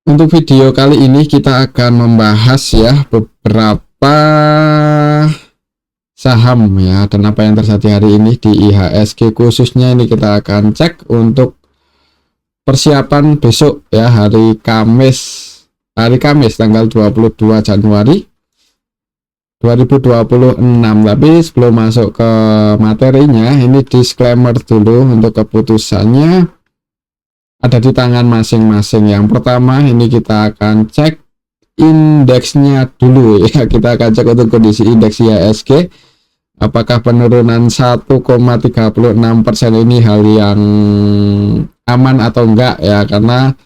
Untuk video kali ini kita akan membahas ya beberapa saham ya, dan apa yang terjadi hari ini di IHSG khususnya. Ini kita akan cek untuk persiapan besok ya, hari Kamis tanggal 22 Januari 2026. Tapi sebelum masuk ke materinya, ini disclaimer dulu untuk keputusannya ada di tangan masing-masing. Yang pertama ini kita akan cek indeksnya dulu ya. Kita akan cek untuk kondisi indeks IHSG, apakah penurunan 1,36% ini hal yang aman atau enggak ya, karena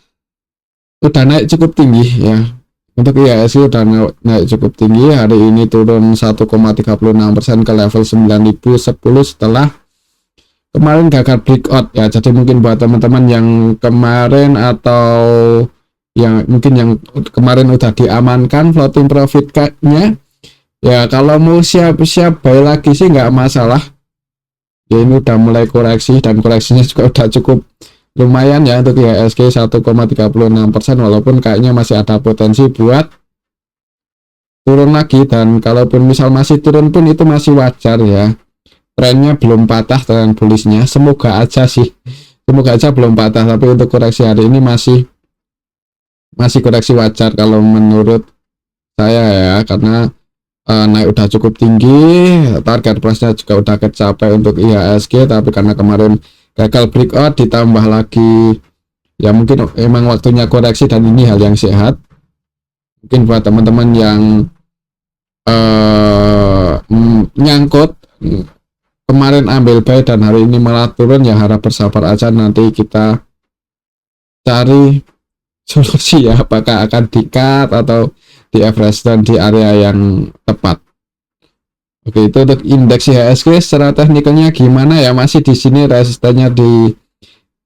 udah naik cukup tinggi ya. Untuk IHSG udah naik cukup tinggi. Hari ini turun 1,36% ke level 9010 setelah kemarin gagal breakout ya. Jadi mungkin buat teman-teman yang kemarin atau yang mungkin yang kemarin udah diamankan floating profit-nya ya, kalau mau siap-siap buy lagi sih nggak masalah ya. Ini udah mulai koreksi dan koreksinya juga udah cukup lumayan ya untuk IHSG 1,36%, walaupun kayaknya masih ada potensi buat turun lagi. Dan kalaupun misal masih turun pun itu masih wajar ya, trennya belum patah dengan bullish-nya. Semoga aja belum patah, tapi untuk koreksi hari ini masih koreksi wajar kalau menurut saya ya, karena naik udah cukup tinggi, target price-nya juga udah kecapai untuk IHSG. Tapi karena kemarin gagal breakout ditambah lagi ya, mungkin emang waktunya koreksi dan ini hal yang sehat. Mungkin buat teman-teman yang nyangkut kemarin ambil buy dan hari ini malah turun ya, harap bersabar aja, nanti kita cari solusi ya, apakah akan di-cut atau di average dan di area yang tepat. Oke, itu untuk indeks IHSG. Secara teknikalnya gimana ya, masih di sini resistennya di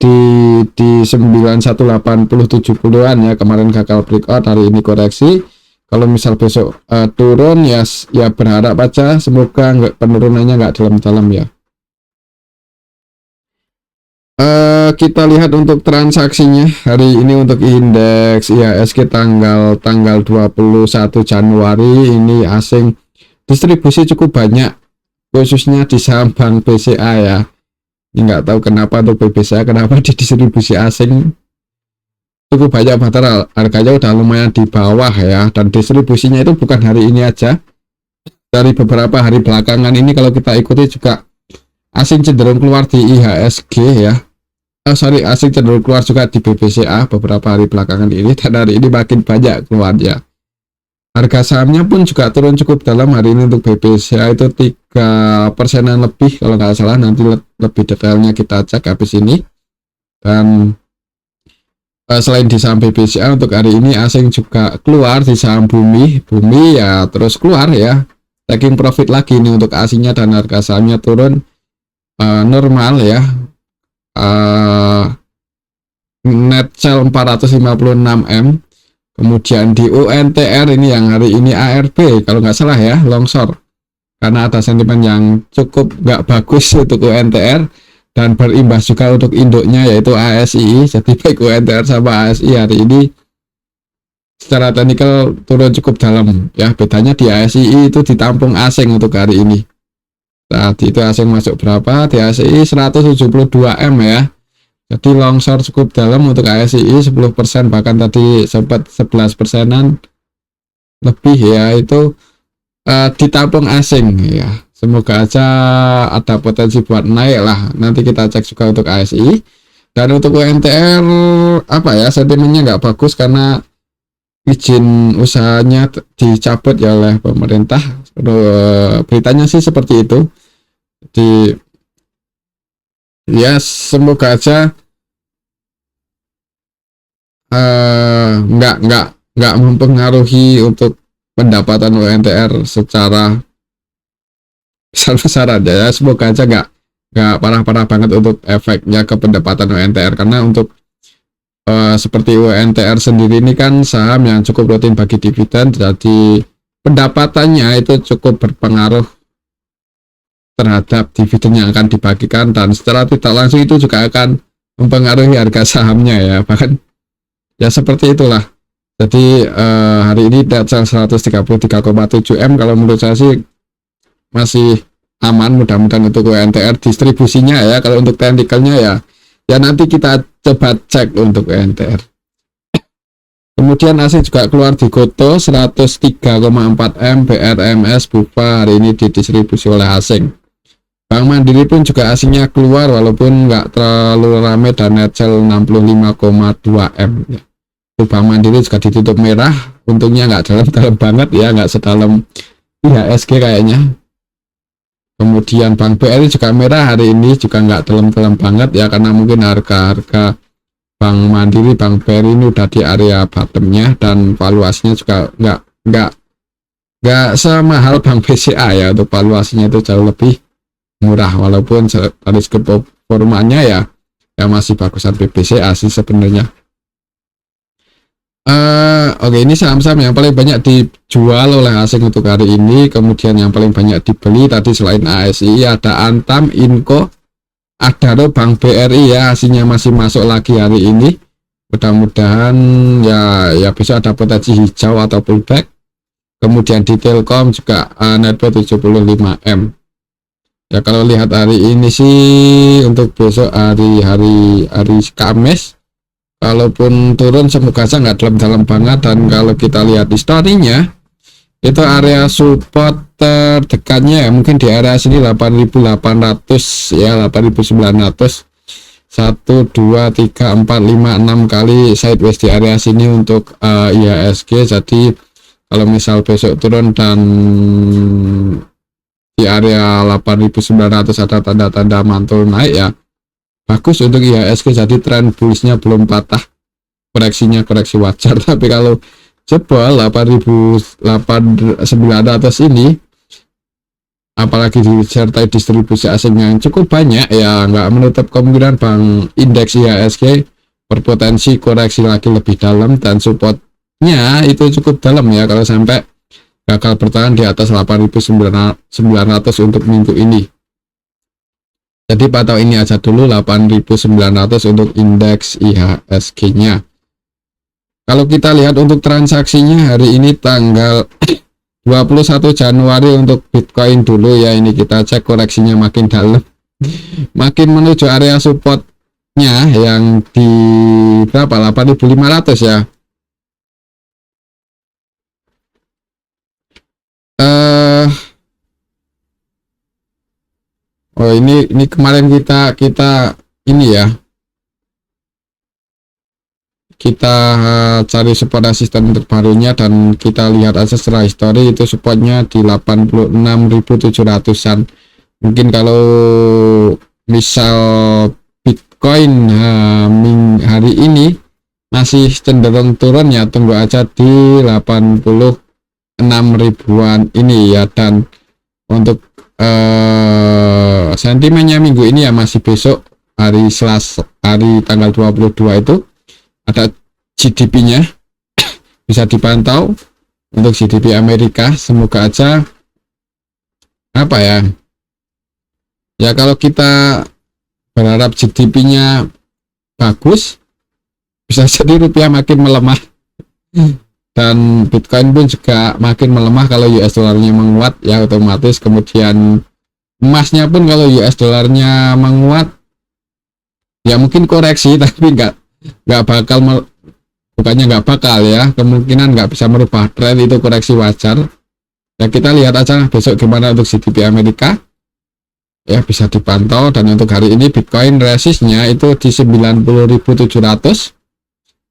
9180-70-an ya. Kemarin gagal breakout, hari ini koreksi. Kalau misal besok turun ya berharap aja semoga penurunannya nggak dalam-dalam ya. Kita lihat untuk transaksinya hari ini untuk indeks IHSG tanggal 21 Januari ini asing distribusi cukup banyak, khususnya di saham Bank BCA ya. Ini nggak tahu kenapa untuk BCA kenapa di distribusi asing cukup banyak, padahal harganya udah lumayan di bawah ya. Dan distribusinya itu bukan hari ini aja, dari beberapa hari belakangan ini kalau kita ikuti juga asing cenderung keluar di IHSG ya. Asing cenderung keluar juga di BBCA beberapa hari belakangan ini, dan hari ini makin banyak keluar ya. Harga sahamnya pun juga turun cukup dalam hari ini. Untuk BBCA itu 3%-an lebih kalau nggak salah, nanti lebih detailnya kita cek habis ini. Dan selain di saham BBCA untuk hari ini asing juga keluar di saham Bumi ya, terus keluar ya, taking profit lagi ini untuk asingnya, dan harga sahamnya turun normal ya. Net sell 456M. Kemudian di UNTR ini yang hari ini ARB kalau nggak salah ya, longsor karena ada sentimen yang cukup nggak bagus untuk UNTR, dan berimbas juga untuk induknya yaitu ASI. Jadi baik UNTR sama ASI hari ini secara teknikal turun cukup dalam ya. Bedanya di ASI itu ditampung asing untuk hari ini. Tadi itu asing masuk berapa? Di ASI 172M ya. Jadi longsor cukup dalam untuk ASI 10%, bahkan tadi sempat 11%-an lebih ya, itu ditampung asing ya. Semoga aja ada potensi buat naik lah. Nanti kita cek juga untuk ASI. Dan untuk UNTR apa ya, sentimennya nggak bagus karena izin usahanya dicabut ya oleh pemerintah. Beritanya sih seperti itu. Jadi ya semoga aja nggak mempengaruhi untuk pendapatan UNTR secara besar-besaran ya. Semoga aja nggak parah-parah banget untuk efeknya ke pendapatan UNTR, karena untuk seperti UNTR sendiri ini kan saham yang cukup rutin bagi dividen, jadi pendapatannya itu cukup berpengaruh terhadap dividen yang akan dibagikan, dan secara tidak langsung itu juga akan mempengaruhi harga sahamnya ya. Bahkan ya seperti itulah Jadi hari ini Tetzel 133,7 M kalau menurut saya sih masih aman, mudah-mudahan untuk UNTR distribusinya ya. Kalau untuk teknikalnya ya nanti kita coba cek untuk UNTR. Kemudian asing juga keluar di Goto 103,4 M BRMS Bufa hari ini didistribusi oleh asing. Bank Mandiri pun juga asingnya keluar walaupun nggak terlalu rame dan Netcel 65,2 M ya. Bank Mandiri juga ditutup merah, untungnya nggak dalam-dalam banget ya, nggak sedalam IHSG kayaknya. Kemudian Bank BRI juga merah hari ini, juga nggak dalam-dalam banget ya, karena mungkin harga-harga Bank Mandiri, Bank BRI ini udah di area bottomnya dan valuasinya juga nggak semahal Bank BCA ya, untuk valuasinya itu jauh lebih murah walaupun dari segi performanya ya masih bagusan BBCA sih sebenarnya. Oke, ini saham-saham yang paling banyak dijual oleh asing untuk hari ini. Kemudian yang paling banyak dibeli tadi selain ASI ada Antam, Inco, Adaro, Bank BRI ya, aslinya masih masuk lagi hari ini. Mudah-mudahan ya besok ada potensi hijau atau pullback. Kemudian di Telkom juga network 75 M. Ya kalau lihat hari ini sih untuk besok hari Kamis, kalaupun turun semoga saja nggak dalam-dalam banget, dan kalau kita lihat historinya itu area support terdekatnya mungkin di area sini 8.800 ya, 8.900, 1 2 3 4 5 6 kali sideways di area sini untuk IHSG. Jadi kalau misal besok turun dan di area 8.900 ada tanda-tanda mantul naik ya bagus untuk IHSG. Jadi tren bullishnya belum patah, koreksinya koreksi wajar. Tapi kalau jebol 8.900 ini, apalagi disertai distribusi asing yang cukup banyak ya, nggak menutup kemungkinan bank indeks IHSG berpotensi koreksi lagi lebih dalam, dan supportnya itu cukup dalam ya kalau sampai gagal bertahan di atas 8.900 untuk minggu ini. Jadi pantau ini aja dulu 8.900 untuk indeks IHSG-nya. Kalau kita lihat untuk transaksinya hari ini tanggal 21 Januari untuk Bitcoin dulu ya, ini kita cek koreksinya makin dalam, makin menuju area supportnya yang di berapa, 8.500 ya. Oh ini kemarin kita ini ya, kita cari support resisten terbarunya dan kita lihat aja secara histori itu supportnya di 86.700an. Mungkin kalau misal Bitcoin hari ini masih cenderung turun ya, tunggu aja di 86 ribuan ini ya. Dan untuk sentimennya minggu ini ya masih besok hari Selasa, hari tanggal 22 itu ada GDP-nya bisa dipantau untuk GDP Amerika. Semoga aja apa ya kalau kita berharap GDP-nya bagus, bisa jadi rupiah makin melemah dan Bitcoin pun juga makin melemah kalau US dollarnya menguat ya otomatis. Kemudian emasnya pun kalau US dollarnya menguat ya mungkin koreksi, tapi nggak bakal bukannya nggak bakal ya, kemungkinan nggak bisa merubah tren, itu koreksi wajar ya. Kita lihat aja besok gimana untuk GDP Amerika ya, bisa dipantau. Dan untuk hari ini Bitcoin resistnya itu di 90.700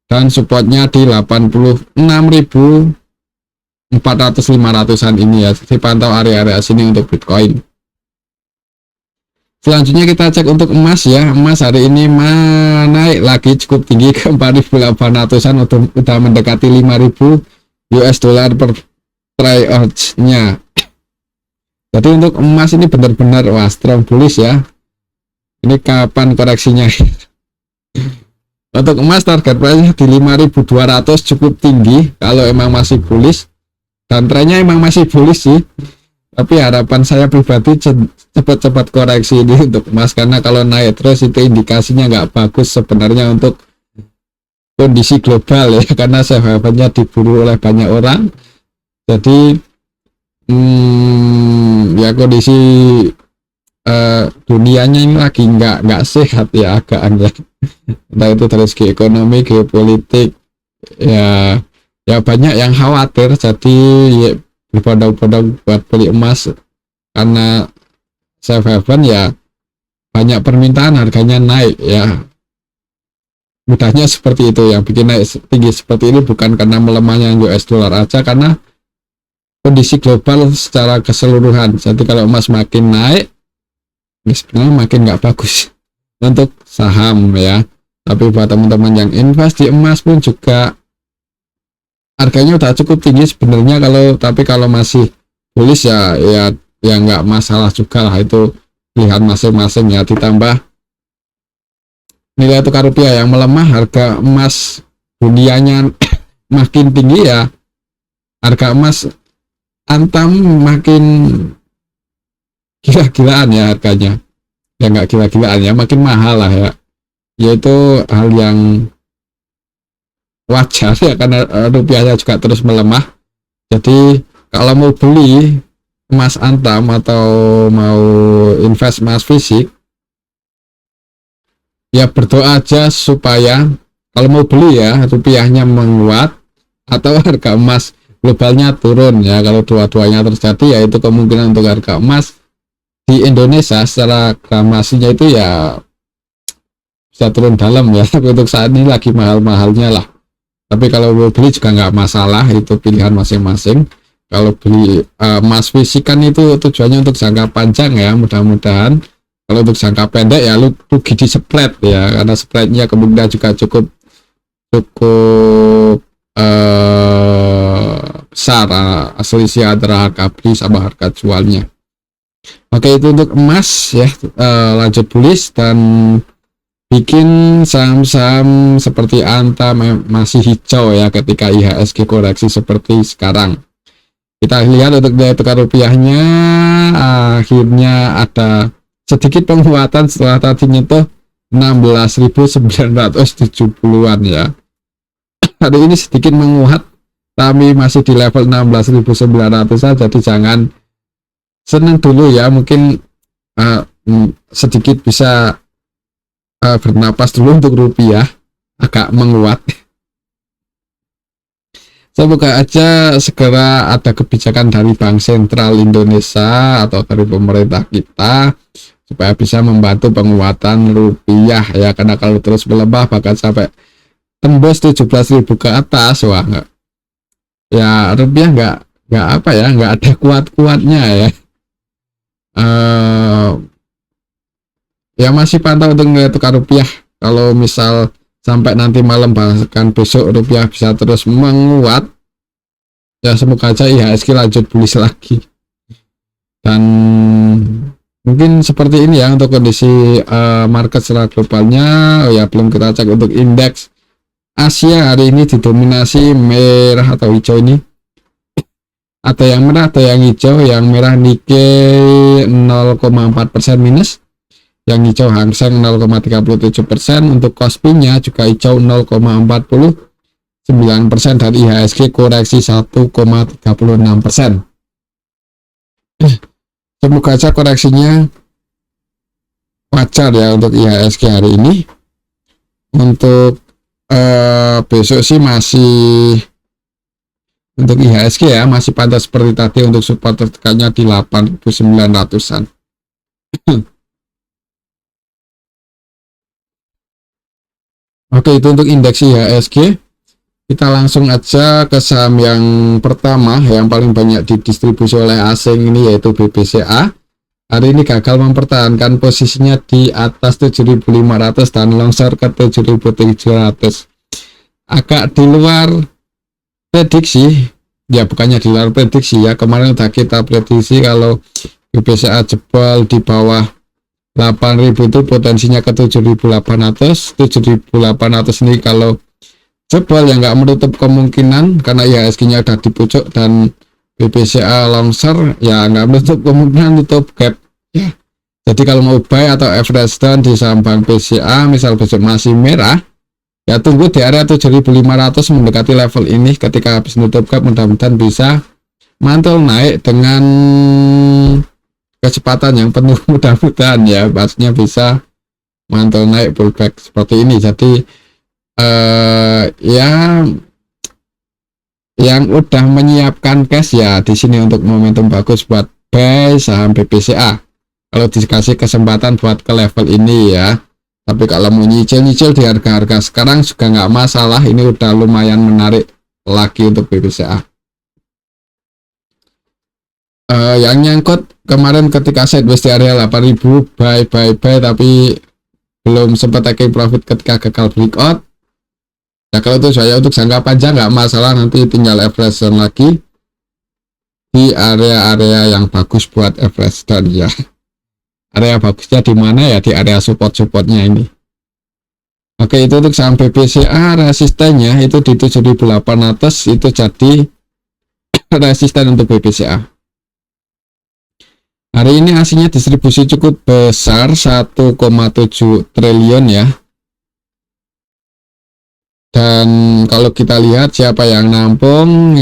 dan supportnya di 86.400-500an ini ya, dipantau area-area sini untuk Bitcoin. Selanjutnya kita cek untuk emas ya. Emas hari ini naik lagi cukup tinggi ke 4.800an, udah mendekati 5.000 US dollar per troy ounce-nya. Jadi untuk emas ini benar-benar strong bullish ya. Ini kapan koreksinya? Untuk emas target price di 5.200 cukup tinggi kalau emang masih bullish, dan trennya emang masih bullish sih. Tapi harapan saya pribadi cepat-cepat koreksi ini untuk emas, karena kalau naik terus itu indikasinya nggak bagus sebenarnya untuk kondisi global ya, karena safe havennya diburu oleh banyak orang. Jadi ya kondisi dunianya ini lagi nggak sehat ya, agak aneh. Entah itu dari segi ekonomi, geopolitik, ya banyak yang khawatir. Jadi ya, berbondong-bondong buat beli emas karena safe haven ya, banyak permintaan, harganya naik ya. Mudahnya seperti itu. Yang bikin naik tinggi seperti ini bukan karena melemahnya US dollar aja, karena kondisi global secara keseluruhan. Jadi kalau emas makin naik, ya sebenarnya makin nggak bagus untuk saham ya. Tapi buat teman-teman yang invest di emas pun juga harganya udah cukup tinggi sebenarnya. Tapi kalau masih bullish ya nggak masalah juga lah, itu pilihan masing-masing ya. Ditambah nilai tukar rupiah yang melemah, harga emas dunianya makin tinggi ya, harga emas antam makin gila-gilaan ya harganya. Ya nggak gila-gilaan ya, makin mahal lah ya. Yaitu hal yang wajar ya, karena rupiahnya juga terus melemah. Jadi kalau mau beli emas antam atau mau invest emas fisik, ya berdoa aja supaya kalau mau beli ya rupiahnya menguat atau harga emas globalnya turun ya. Kalau dua-duanya terjadi ya itu kemungkinan untuk harga emas di Indonesia secara gramasinya itu ya bisa turun dalam ya. Tapi untuk saat ini lagi mahal-mahalnya lah. Tapi kalau mau beli juga nggak masalah, itu pilihan masing-masing. Kalau beli emas fisik kan itu tujuannya untuk jangka panjang ya, mudah-mudahan. Kalau untuk jangka pendek ya lu rugi di spread ya, karena spreadnya kemungkinan juga cukup besar selisih antara harga beli sama harga jualnya. Oke, itu untuk emas ya. Lanjut bullish dan bikin saham-saham seperti Antam masih hijau ya ketika IHSG koreksi seperti sekarang. Kita lihat untuk nilai tukar rupiahnya akhirnya ada sedikit penguatan setelah tadi nyentuh 16.970-an ya. Hari ini sedikit menguat tapi masih di level 16.900-an, jadi jangan senang dulu ya. Mungkin sedikit bisa bernapas dulu untuk rupiah agak menguat. Semoga aja segera ada kebijakan dari Bank Sentral Indonesia atau dari pemerintah kita supaya bisa membantu penguatan rupiah ya, karena kalau terus melemah bahkan sampai tembus 17.000 ke atas, wah enggak ya, rupiah nggak apa ya, nggak ada kuat-kuatnya ya. Ya masih pantau untuk nilai tukar rupiah. Kalau misal sampai nanti malam bahkan besok rupiah bisa terus menguat ya, semoga aja IHSG lanjut bullish lagi. Dan mungkin seperti ini ya untuk kondisi market secara globalnya. Ya belum kita cek untuk indeks Asia hari ini didominasi merah atau hijau ini. Ada yang merah, ada yang hijau. Yang merah Nikkei 0,4% minus, yang hijau Hang Seng 0,37%. Untuk Kospi-nya juga hijau 0,49%, dan IHSG koreksi 1,36%. Semoga aja koreksinya wajar ya untuk IHSG hari ini. Untuk besok sih masih untuk IHSG ya masih pantas seperti tadi, untuk support tertekannya di 8.900-an. Oke, itu untuk indeks IHSG. Kita langsung aja ke saham yang pertama yang paling banyak didistribusi oleh asing ini, yaitu BBCA. Hari ini gagal mempertahankan posisinya di atas 7.500 dan longsor ke 7.700. Agak di luar prediksi ya, bukannya di luar prediksi ya, kemarin udah kita prediksi kalau BBCA jebol di bawah 8.000 itu potensinya ke 7.800. 7.800 ini kalau jebol ya nggak menutup kemungkinan, karena IHSG nya udah di pucuk dan BBCA longsor ya nggak menutup kemungkinan tutup gap ya. Jadi kalau mau buy atau average down di saham Bank BCA misal besok masih merah Ya tunggu di area 7.500 mendekati level ini. Ketika habis nutup gap mudah-mudahan bisa mantul naik dengan kecepatan yang penuh, mudah-mudahan ya, pastinya bisa mantul naik pullback seperti ini. Jadi ya yang udah menyiapkan cash ya di sini untuk momentum bagus buat buy saham BBCA. Kalau dikasih kesempatan buat ke level ini ya. Tapi kalau mau nyicil-nyicil di harga-harga sekarang juga nggak masalah. Ini udah lumayan menarik lagi untuk BBCA. Yang nyangkut kemarin ketika sideways di area 8.000 buy tapi belum sempat taking profit ketika gagal breakout. Ya kalau itu saya untuk jangka panjang nggak masalah, nanti tinggal average down lagi di area-area yang bagus buat average down ya. Area bagusnya di mana ya, di area support-supportnya ini. Oke, itu untuk saham BBCA resistennya itu di 7.800, itu jadi resisten untuk BBCA. Hari ini aslinya distribusi cukup besar 1,7 triliun ya. Dan kalau kita lihat siapa yang nampung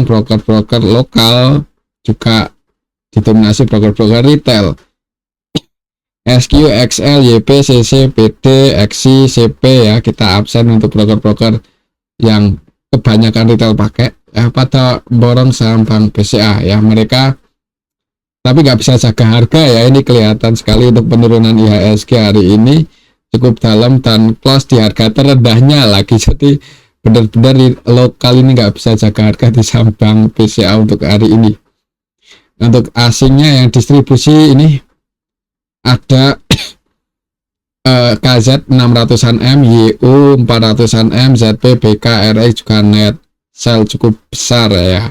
broker-broker lokal, juga didominasi broker-broker retail. SQ, XL, YP, CC, PD, XI, CP ya, kita absen untuk broker-broker yang kebanyakan retail pakai ya, pada borong saham Bank BCA ya. Mereka tapi nggak bisa jaga harga ya, ini kelihatan sekali untuk penurunan IHSG hari ini cukup dalam dan close di harga terendahnya lagi. Jadi benar-benar lokal ini nggak bisa jaga harga di saham Bank BCA untuk hari ini. Untuk asingnya yang distribusi ini ada KZ 600-an M, YU 400-an M, ZP, BK, RI juga net sell cukup besar ya.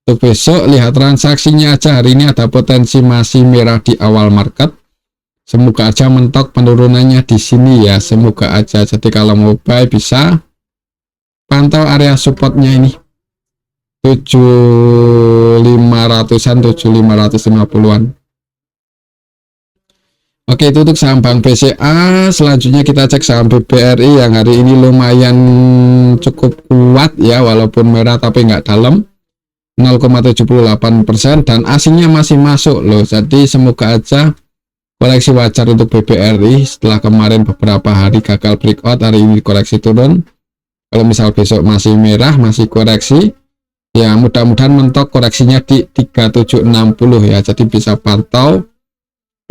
Untuk besok lihat transaksinya aja, hari ini ada potensi masih merah di awal market. Semoga aja mentok penurunannya di sini ya, semoga aja. Jadi kalau mau buy bisa pantau area supportnya ini 7.500-an, 7.550-an. Oke, itu untuk saham Bank BCA. Selanjutnya kita cek saham BBRI yang hari ini lumayan cukup kuat ya, walaupun merah tapi nggak dalam, 0,78% dan asingnya masih masuk loh. Jadi semoga aja koleksi wajar untuk BBRI setelah kemarin beberapa hari gagal breakout, hari ini koreksi turun. Kalau misal besok masih merah, masih koreksi ya, mudah-mudahan mentok koreksinya di 3760 ya. Jadi bisa pantau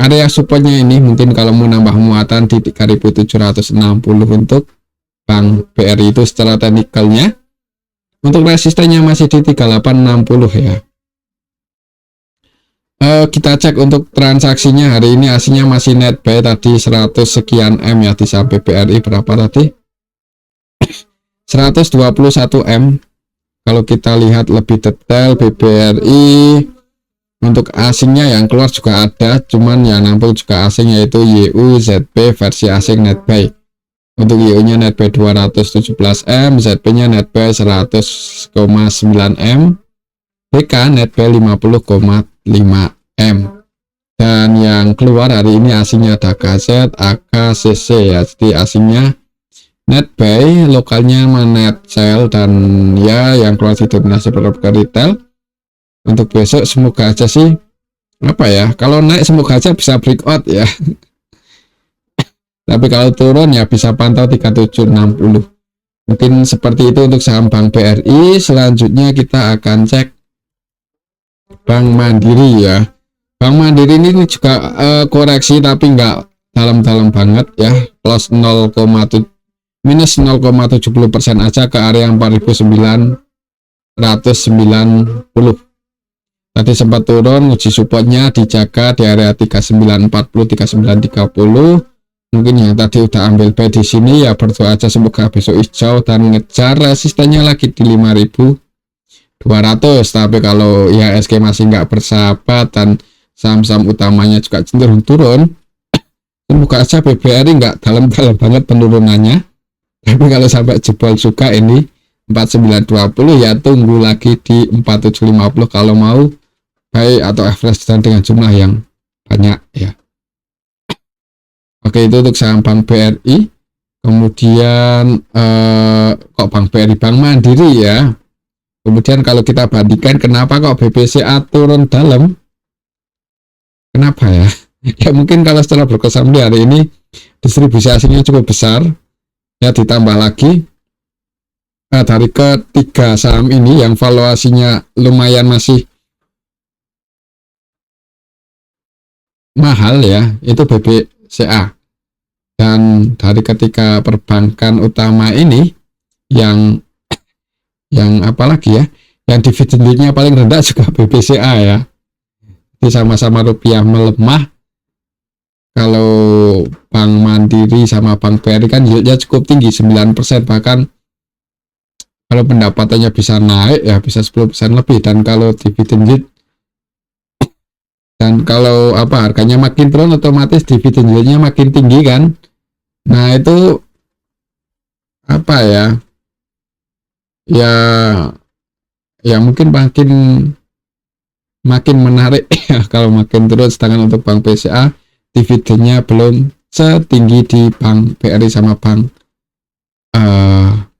area supportnya ini, mungkin kalau mau nambah muatan di 3760 untuk Bank BRI itu secara teknikalnya. Untuk resistennya masih di 3860 ya. Kita cek untuk transaksinya hari ini aslinya masih net buy tadi 100 sekian M ya, di saham BBRI berapa tadi? 121 M. Kalau kita lihat lebih detail BBRI untuk asingnya yang keluar juga ada, cuman yang nampung juga asing yaitu YU, ZP versi asing net buy. Untuk YU nya net buy 217 M, ZP nya net buy 100,9 M, BK net buy 50,5 M. Dan yang keluar hari ini asingnya ada KZ, AK, CC ya. Jadi asingnya net buy, lokalnya net sell, dan ya yang keluar didominasi broker retail. Untuk besok semoga aja sih apa ya, kalau naik semoga aja bisa breakout ya. Tapi kalau turun ya bisa pantau 3760. Mungkin seperti itu untuk saham Bank BRI. Selanjutnya kita akan cek Bank Mandiri ya. Bank Mandiri ini juga koreksi tapi nggak dalam-dalam banget ya, plus minus 0,70% aja ke area 4.990. Tadi sempat turun, uji supportnya dijaga di area 3940, 3930. Mungkin yang tadi udah ambil buy di sini ya berdoa aja semoga besok hijau dan ngejar resistennya lagi di 5.200. Tapi kalau IHSG masih nggak bersahabat dan saham-saham utamanya juga cenderung turun, semoga aja BBRI nggak dalam-dalam banget penurunannya. Tapi kalau sampai jebol juga ini 4920 ya tunggu lagi di 4750 kalau mau buy atau average dan dengan jumlah yang banyak ya. Oke, itu untuk saham Bank BRI. kemudian kok Bank BRI Bank Mandiri ya. Kemudian kalau kita bandingkan kenapa kok BBCA turun dalam, kenapa ya? Ya mungkin kalau setelah berkesan hari ini distribusi asingnya cukup besar ya, ditambah lagi dari ketiga saham ini yang valuasinya lumayan masih mahal ya, itu BBCA. Dan dari ketiga perbankan utama ini yang apalagi ya, yang dividen yieldnya paling rendah juga BBCA ya. Jadi sama-sama rupiah melemah. Kalau Bank Mandiri sama Bank BRI kan yieldnya cukup tinggi 9%, bahkan kalau pendapatannya bisa naik ya bisa 10% lebih. Dan kalau dividen yield, dan kalau harganya makin turun otomatis dividen yieldnya makin tinggi kan. Nah itu ya mungkin makin menarik ya kalau makin turun. Sedangkan untuk Bank BCA dividennya belum setinggi di Bank BRI sama Bank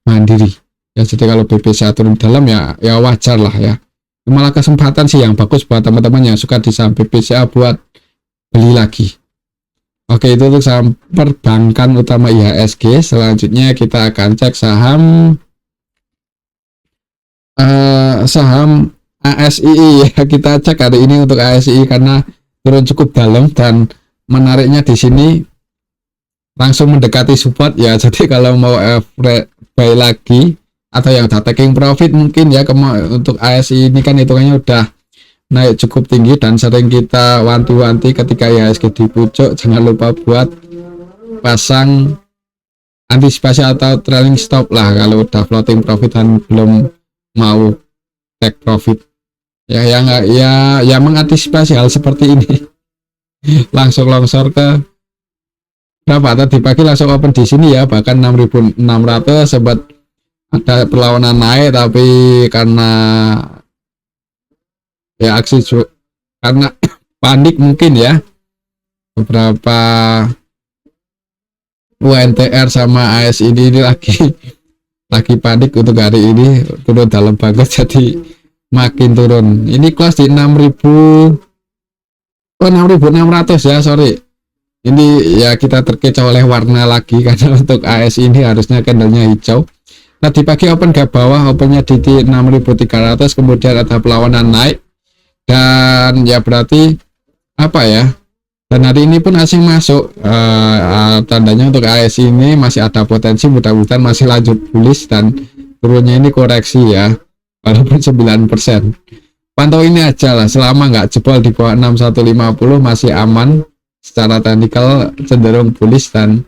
Mandiri ya. Jadi kalau BBCA turun dalam ya wajar lah ya, malah kesempatan sih yang bagus buat teman-teman yang suka di saham BBCA buat beli lagi. Oke, itu untuk saham perbankan utama IHSG. Selanjutnya kita akan cek saham ASII ya. Kita cek hari ini untuk ASII karena turun cukup dalam, dan menariknya di sini langsung mendekati support ya. Jadi kalau mau buy lagi atau yang udah taking profit mungkin ya, untuk ASI ini kan hitungannya udah naik cukup tinggi dan sering kita wanti-wanti ketika IHSG di pucuk, jangan lupa buat pasang antisipasi atau trailing stop lah kalau udah floating profit dan belum mau take profit ya, yang mengantisipasi hal seperti ini. Langsung longsor ke berapa tadi pagi, langsung open di sini ya, bahkan 6.600. Sempat ada perlawanan naik tapi karena ya karena panik mungkin ya, beberapa UNTR sama AS ini lagi panik untuk hari ini, turun dalam banget jadi makin turun. Ini close di 6.600 ya, sorry. Ini ya kita terkecoh oleh warna lagi karena untuk AS ini harusnya candlenya hijau. Tadi pagi open gap bawah, opennya di 6.300, kemudian ada perlawanan naik, dan ya berarti dan hari ini pun asing masuk. Tandanya untuk AS ini masih ada potensi, mudah-mudahan masih lanjut bullish dan turunnya ini koreksi ya, walaupun 9%. Pantau ini aja lah, selama nggak jebol di bawah 6150 masih aman. Secara teknikal cenderung bullish dan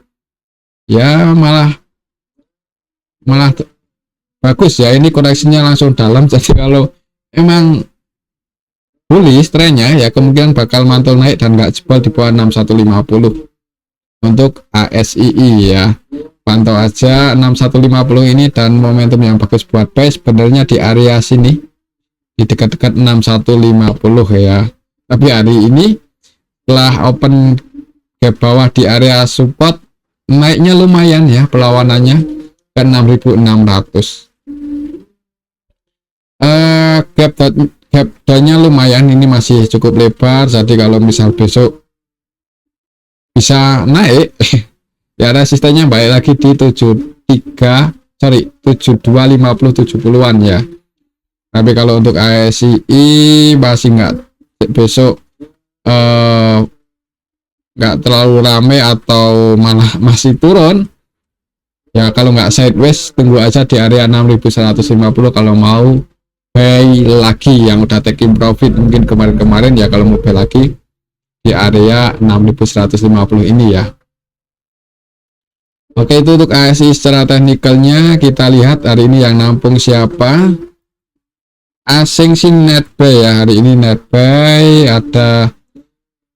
ya malah bagus ya. Ini koreksinya langsung dalam, jadi kalau emang bullish trennya ya kemungkinan bakal mantul naik dan nggak jebol di bawah 6150 untuk ASII ya. Pantau aja 6150 ini, dan momentum yang bagus buat buy sebenarnya di area sini, di dekat-dekat 6150 ya. Tapi hari ini setelah open gap bawah di area support, naiknya lumayan ya perlawanannya ke 6.600. Gap downnya lumayan, ini masih cukup lebar. Jadi kalau misal besok bisa naik ya resistennya balik lagi di 7250-70-an ya. Tapi kalau untuk ASI masih besok nggak terlalu rame atau malah masih turun ya. Kalau nggak sideways, tunggu aja di area 6.150 kalau mau buy lagi yang udah taking profit mungkin kemarin-kemarin ya. Kalau mau buy lagi di area 6.150 ini ya. Oke, itu untuk ASI secara teknikalnya. Kita lihat hari ini yang nampung siapa. Asing sih net buy ya hari ini. Net buy ada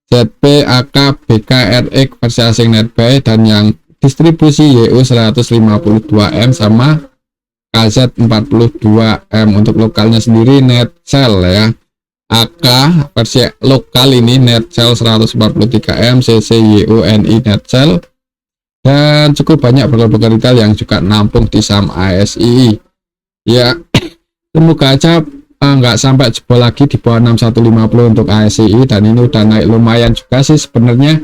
ZP, AK, BK, RX versi asing net buy, dan yang distribusi YU 152M sama KZ 42M. Untuk lokalnya sendiri net sell ya. AK versi lokal ini net sell 143M, CC YU NI net sell, dan cukup banyak broker-broker retail yang juga nampung di saham ASI ya. Semoga aja nggak sampai jebol lagi di bawah 6150 untuk ASI, dan ini udah naik lumayan juga sih sebenarnya.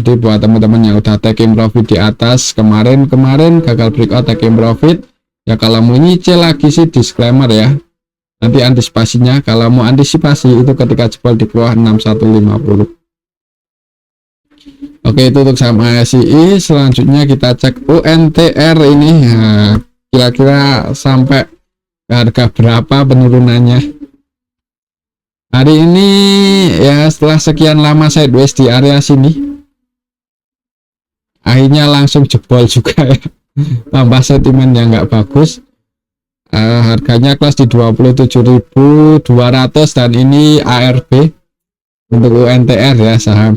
Jadi buat teman-teman yang udah taking profit di atas kemarin gagal breakout taking profit ya, kalau mau nyicil lagi sih disclaimer ya, nanti antisipasinya kalau mau antisipasi itu ketika jebol di bawah 6150. Oke, itu untuk saham ASI. Selanjutnya kita cek UNTR ini. Nah, kira-kira sampai harga berapa penurunannya hari ini ya, setelah sekian lama sideways di area sini akhirnya langsung jebol juga ya. Tambah sentimen yang nggak bagus. Harganya close di 27.200, dan ini ARB untuk UNTR ya, saham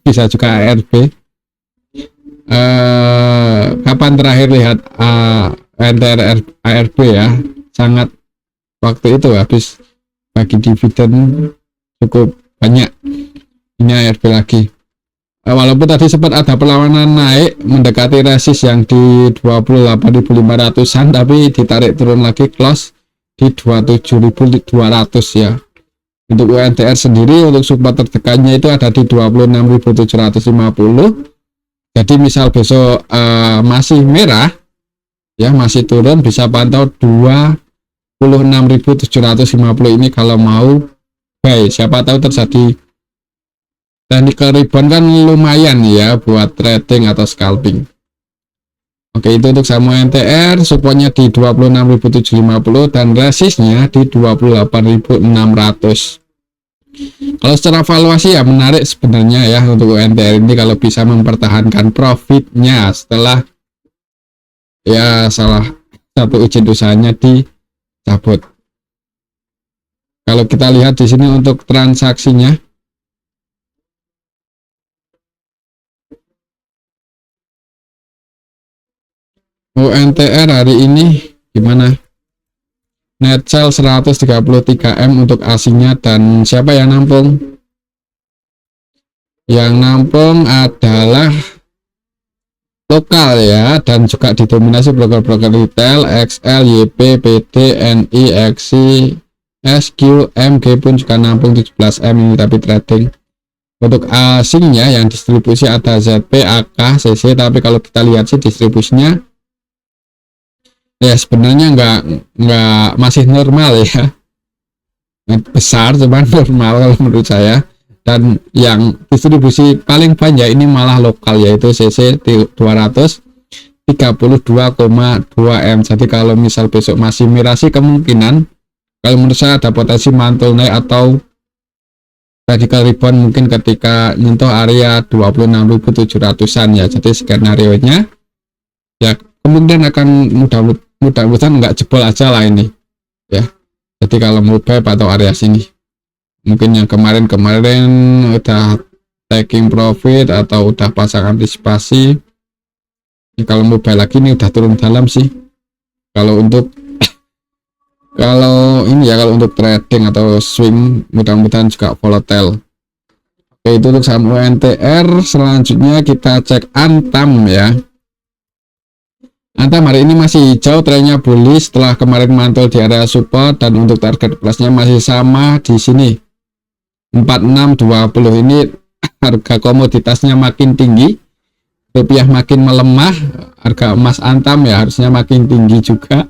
bisa juga ARB. Kapan terakhir lihat UNTR ARB ya, sangat waktu itu habis bagi dividen cukup banyak. Ini ARB lagi, walaupun tadi sempat ada perlawanan naik mendekati resist yang di 28.500an, tapi ditarik turun lagi close di 27.200 ya. Untuk UNTR sendiri untuk support terdekatnya itu ada di 26.750. Jadi misal besok masih merah ya, masih turun, bisa pantau 26.750 ini kalau mau buy. Siapa tahu terjadi technical rebound, kan lumayan ya buat trading atau scalping. Oke, itu untuk saham UNTR, supportnya di 26.750 dan resistnya di 28.600. Kalau secara valuasi ya menarik sebenarnya ya untuk UNTR ini, kalau bisa mempertahankan profitnya setelah ya salah satu izin usahanya dicabut. Kalau kita lihat di sini untuk transaksinya, UNTR hari ini gimana? Net sell 133M untuk asingnya, dan siapa yang nampung? Yang nampung adalah lokal ya, dan juga didominasi broker-broker retail XL, YP, PD, NI, XI, SQ, MG pun juga nampung 17M ini, tapi trading. Untuk asingnya yang distribusi ada ZP, AK, CC, tapi kalau kita lihat sih distribusinya ya sebenarnya nggak masih normal ya, besar cuman normal kalau menurut saya. Dan yang distribusi paling banyak ini malah lokal, yaitu CC 232,2M. jadi kalau misal besok masih merah sih, kemungkinan kalau menurut saya ada potensi mantul naik atau radical rebound mungkin ketika nyentuh area 26.700an ya. Jadi skenario nya ya kemungkinan akan mudah-mudahan nggak jebol aja lah ini ya. Jadi kalau mau buy atau area sini, mungkin yang kemarin udah taking profit atau udah pasang antisipasi ya, kalau mau buy lagi ini udah turun dalam sih. Kalau untuk kalau ini ya, kalau untuk trading atau swing mudah-mudahan juga volatile. Oke, itu untuk saham UNTR. Selanjutnya kita cek Antam ya. Antam hari ini masih hijau, trennya bullish setelah kemarin mantul di area support, dan untuk target plusnya masih sama di sini 4620. Ini harga komoditasnya makin tinggi, rupiah makin melemah, harga emas Antam ya harusnya makin tinggi juga.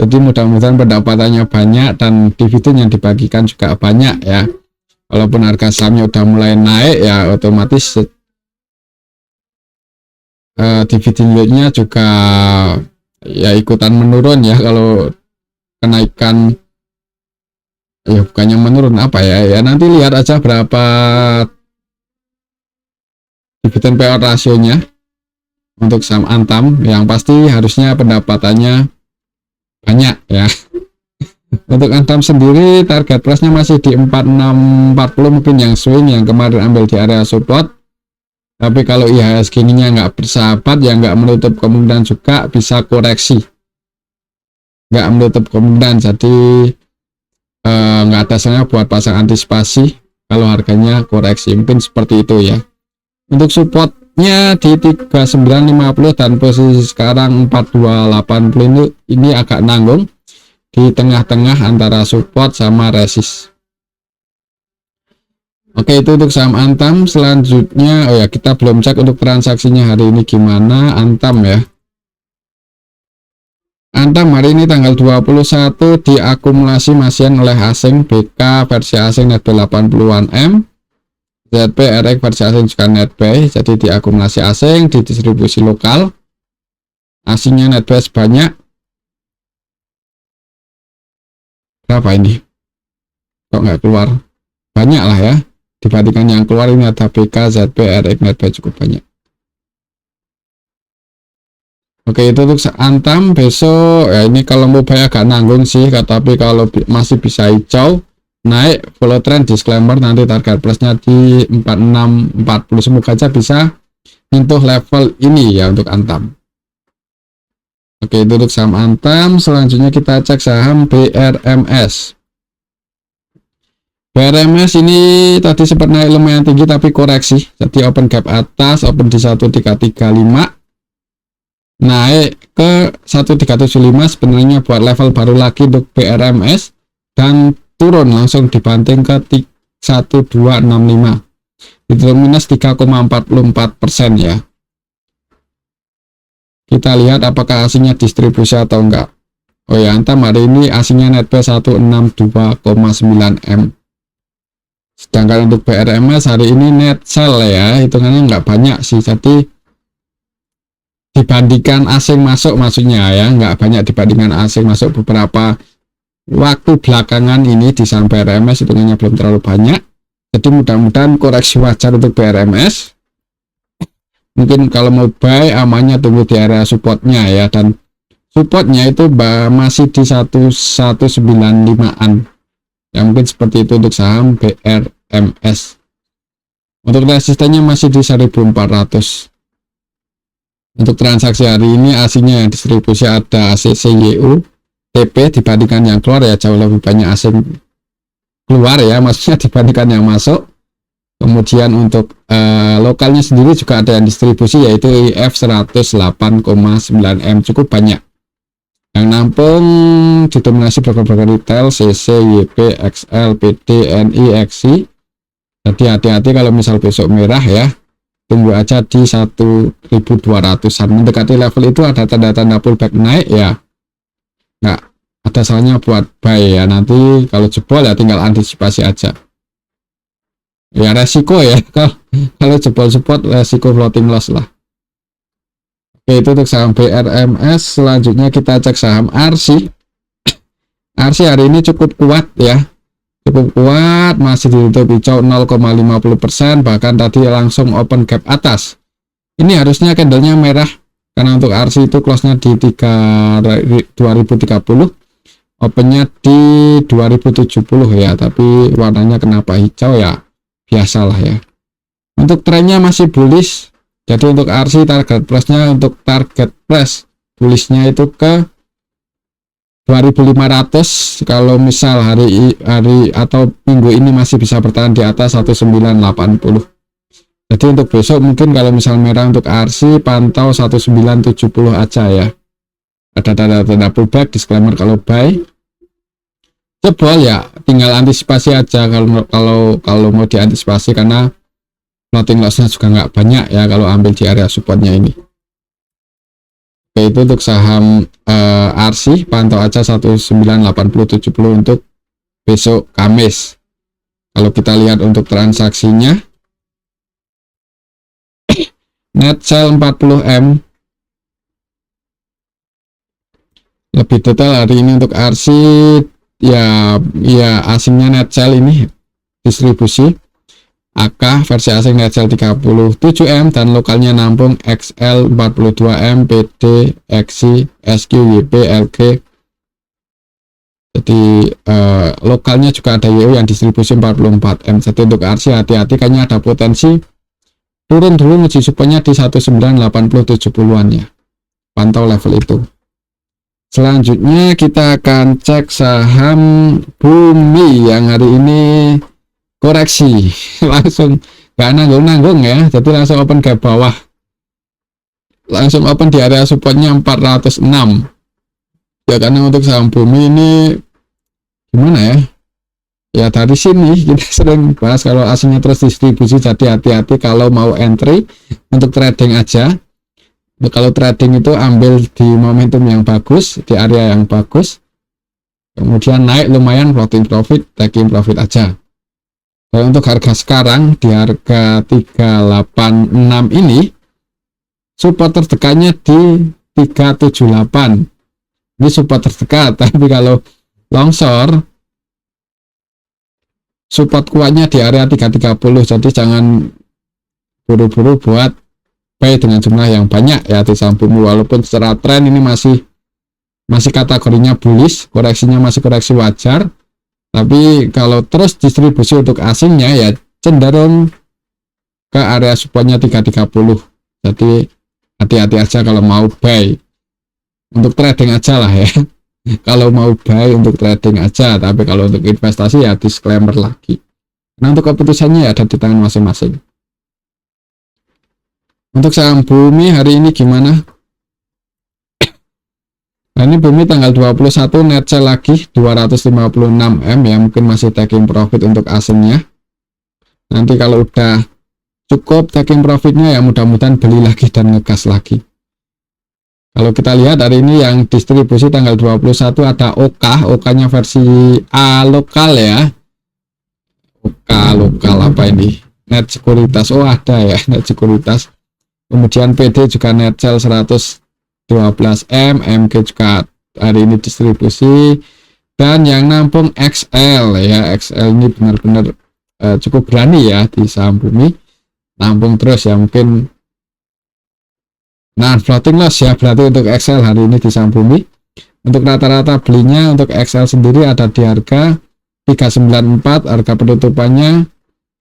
Jadi mudah-mudahan pendapatannya banyak dan dividen yang dibagikan juga banyak ya. Walaupun harga sahamnya udah mulai naik ya, otomatis dividen yieldnya juga ya ikutan menurun ya. Kalau kenaikan ya bukannya menurun apa ya, nanti lihat aja berapa dividen payout rasionya untuk saham Antam. Yang pasti harusnya pendapatannya banyak ya. Untuk Antam sendiri target plusnya masih di 4640, mungkin yang swing yang kemarin ambil di area support. Tapi kalau IHSG ininya nggak bersahabat ya, nggak menutup kemungkinan juga bisa koreksi, nggak menutup kemungkinan. Jadi nggak ada salahnya buat pasang antisipasi kalau harganya koreksi, mungkin seperti itu ya. Untuk supportnya di 3950 dan posisi sekarang 4280 ini agak nanggung di tengah-tengah antara support sama resist. Oke, itu untuk saham Antam. Selanjutnya, oh ya, kita belum cek untuk transaksinya hari ini gimana. Antam ya. Antam hari ini tanggal 21 diakumulasi masihan oleh asing, BK versi asing netbuy 80-an M, ZP RX versi asing juga netbuy, jadi diakumulasi asing di distribusi lokal. Asingnya netbuy sebanyak berapa ini? Kok nggak keluar? Banyak lah ya. Dibandingkan yang keluar ini ada BK, ZP, RX netbuy cukup banyak. Oke, itu untuk Antam. Besok ya ini kalau mau buy agak nanggung sih, tapi kalau masih bisa hijau naik follow trend disclaimer, nanti target plusnya di 4640, semoga aja bisa nyentuh level ini ya untuk Antam. Oke, itu untuk saham Antam. Selanjutnya kita cek saham BRMS. BRMS ini tadi sempat naik lumayan tinggi tapi koreksi, jadi open gap atas, open di 1335, naik ke 1375, sebenarnya buat level baru lagi untuk BRMS, dan turun langsung dibanting ke 1265, itu minus 3,44% ya. Kita lihat apakah asingnya distribusi atau enggak. Oh ya, Antam hari ini asingnya netbuy 162,9 M. Sedangkan untuk BRMS hari ini net sell ya, hitungannya nggak banyak sih, jadi dibandingkan asing masuk, maksudnya ya nggak banyak dibandingkan asing masuk beberapa waktu belakangan ini di saham BRMS, hitungannya belum terlalu banyak, jadi mudah-mudahan koreksi wajar untuk BRMS. Mungkin kalau mau buy amannya tunggu di area supportnya ya, dan supportnya itu masih di 1195an ya, mungkin seperti itu untuk saham BRMS. Untuk resistennya masih di 1400. Untuk transaksi hari ini asingnya yang distribusi ada ACCYU TP, dibandingkan yang keluar ya jauh lebih banyak asing keluar ya, maksudnya dibandingkan yang masuk. Kemudian untuk lokalnya sendiri juga ada yang distribusi, yaitu IF 108,9M, cukup banyak. Yang nampung didominasi broker-broker retail CC, YP, XL, PD, NI, XI. Jadi hati-hati kalau misal besok merah ya, tunggu aja di 1200an, mendekati level itu ada tanda-tanda pullback naik ya, nggak ada salahnya buat buy ya. Nanti kalau jebol ya tinggal antisipasi aja ya, resiko ya kalau jebol support resiko floating loss lah. Oke, itu untuk saham BRMS. Selanjutnya kita cek saham RC. RC hari ini cukup kuat ya, cukup kuat, masih ditutup hijau 0,50%, bahkan tadi langsung open gap atas. Ini harusnya candlenya merah karena untuk RC itu close-nya di 2030, opennya di 2070 ya, tapi warnanya kenapa hijau ya, biasalah ya. Untuk trennya masih bullish. Jadi untuk RC target plusnya, untuk target plus bullishnya itu ke 2500. Kalau misal hari atau minggu ini masih bisa bertahan di atas 1980. Jadi untuk besok mungkin kalau misal merah untuk RC pantau 1970 aja ya. Ada tanda-tanda pullback, disclaimer kalau buy. Jebol ya tinggal antisipasi aja kalau mau diantisipasi, karena floating loss-nya juga nggak banyak ya kalau ambil di area supportnya ini. Oke, itu untuk saham RC pantau aja 1980-70 untuk besok Kamis. Kalau kita lihat untuk transaksinya, net sell 40M. Lebih detail hari ini untuk RC ya asingnya net sell ini distribusi AK versi asing net sell 37M, dan lokalnya nampung XL 42M, PD, XI, SQ, YP, LG. Jadi lokalnya juga ada YO yang distribusi 44M. Jadi untuk RC hati-hati, kayaknya ada potensi turun dulu, uji supportnya di 1980-70an ya. Pantau level itu. Selanjutnya kita akan cek saham Bumi yang hari ini koreksi langsung nggak nanggung-nanggung ya, jadi langsung open ke bawah, langsung open di area supportnya 406 ya. Karena untuk saham bumi ini gimana ya, ya dari sini kita sering bahas kalau aslinya terus distribusi, jadi hati-hati kalau mau entry untuk trading aja. Kalau trading itu ambil di momentum yang bagus, di area yang bagus, kemudian naik lumayan, floating profit, taking profit aja. Dan untuk harga sekarang di harga 386 ini support terdekatnya di 378, ini support terdekat. Tapi kalau longsor support kuatnya di area 330, jadi jangan buru-buru buat buy dengan jumlah yang banyak ya di saham bumi. Walaupun secara tren ini masih kategorinya bullish, koreksinya masih koreksi wajar, tapi kalau terus distribusi untuk asingnya ya cenderung ke area supportnya 330. Jadi hati-hati aja kalau mau buy, untuk trading aja lah ya. Kalau mau buy untuk trading aja, tapi kalau untuk investasi ya disclaimer lagi. Nah, untuk keputusannya ya ada di tangan masing-masing. Untuk saham bumi hari ini gimana? Nah, ini bumi tanggal 21 net sell lagi 256 M ya, mungkin masih taking profit untuk asingnya. Nanti kalau udah cukup taking profitnya ya mudah-mudahan beli lagi dan ngegas lagi. Kalau kita lihat hari ini yang distribusi tanggal 21 ada OK-nya versi A lokal ya. OK lokal apa ini? Net sekuritas, oh ada ya net sekuritas. Kemudian PD juga net sell 112 M, MG juga hari ini distribusi, dan yang nampung XL ya, XL ini benar-benar cukup berani ya di saham bumi, nampung terus ya, mungkin nah floating loss ya berarti untuk XL hari ini di saham bumi. Untuk rata-rata belinya untuk XL sendiri ada di harga 394, harga penutupannya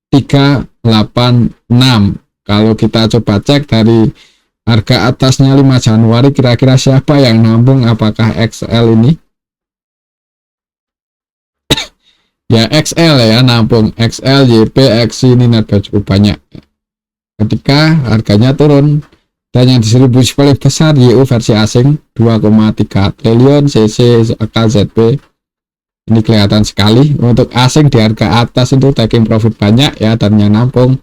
386. Kalau kita coba cek dari harga atasnya 5 Januari, kira-kira siapa yang nambung? Apakah XL ini? Ya XL ya, nampung XL, YP, XI ini harga cukup banyak. Ketika harganya turun, dan yang distribusi paling besar YU versi asing 2,3 triliun, CC, KZP ini kelihatan sekali. Untuk asing di harga atas itu taking profit banyak ya, dan yang nampung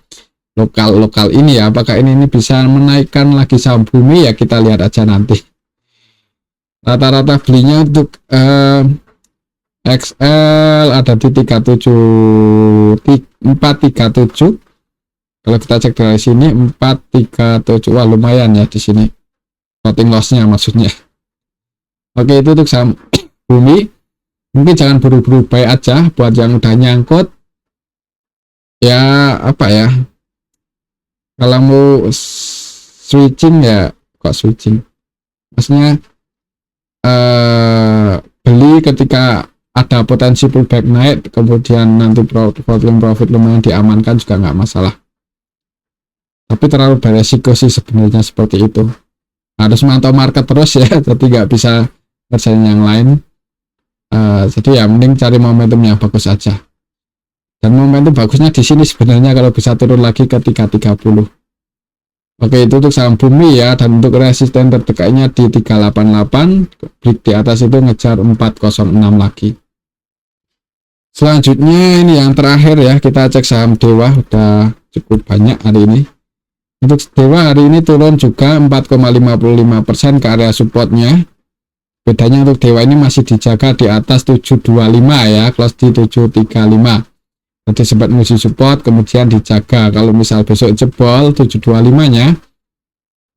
lokal ini ya. Apakah ini bisa menaikkan lagi saham bumi ya, kita lihat aja nanti. Rata-rata belinya untuk XL ada di 437. Kalau kita cek dari sini 437, wah lumayan ya di sini floating lossnya maksudnya. Oke, itu untuk saham bumi. Mungkin jangan buru-buru buy aja buat yang udah nyangkut ya. Apa ya, kalau mau switching ya kok switching, maksudnya beli ketika ada potensi pullback naik, kemudian nanti profit lumayan diamankan juga nggak masalah. Tapi terlalu beresiko sih sebenarnya seperti itu. Harus mantau market terus ya, jadi nggak bisa kerjain yang lain. Jadi ya mending cari momentum yang bagus aja. Dan momentum bagusnya di sini sebenarnya kalau bisa turun lagi ke 330. Oke, itu untuk saham bumi ya. Dan untuk resisten terdekatnya di 388, break di atas itu ngejar 406 lagi. Selanjutnya ini yang terakhir ya, kita cek saham Dewa, udah cukup banyak hari ini. Untuk Dewa hari ini turun juga 4,55% ke area supportnya. Bedanya untuk Dewa ini masih dijaga di atas 725 ya, close di 735. Jadi sempat musim support kemudian dijaga. Kalau misal besok jebol 725-nya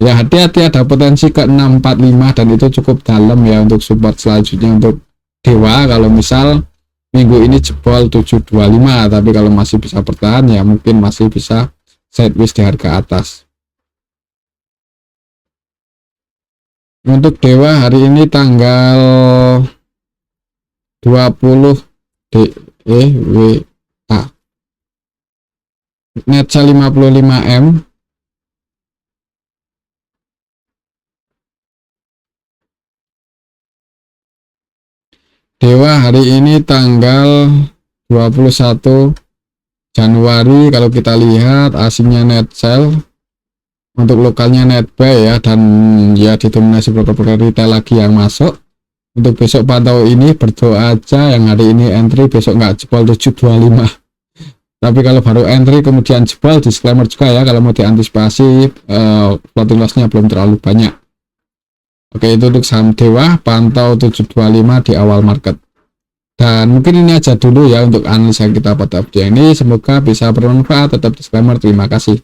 ya hati-hati, ada potensi ke 645 dan itu cukup dalam ya untuk support selanjutnya untuk Dewa. Kalau misal minggu ini jebol 725, tapi kalau masih bisa bertahan ya mungkin masih bisa sideways di harga atas. Untuk Dewa hari ini tanggal 20 DEWA, net sell 55 M, Dewa hari ini tanggal 21 Januari kalau kita lihat asingnya net sell, untuk lokalnya net buy ya, dan ya didominasi broker-broker retail lagi yang masuk. Untuk besok pantau ini berdoa aja yang hari ini entry besok nggak jebol 725. Tapi kalau baru entry kemudian jebol, disclaimer juga ya, kalau mau diantisipasi floating loss-nya belum terlalu banyak. Oke, itu untuk saham Dewa, pantau 725 di awal market. Dan mungkin ini aja dulu ya untuk analisa kita pada video ini. Semoga bisa bermanfaat. Tetap disclaimer, terima kasih.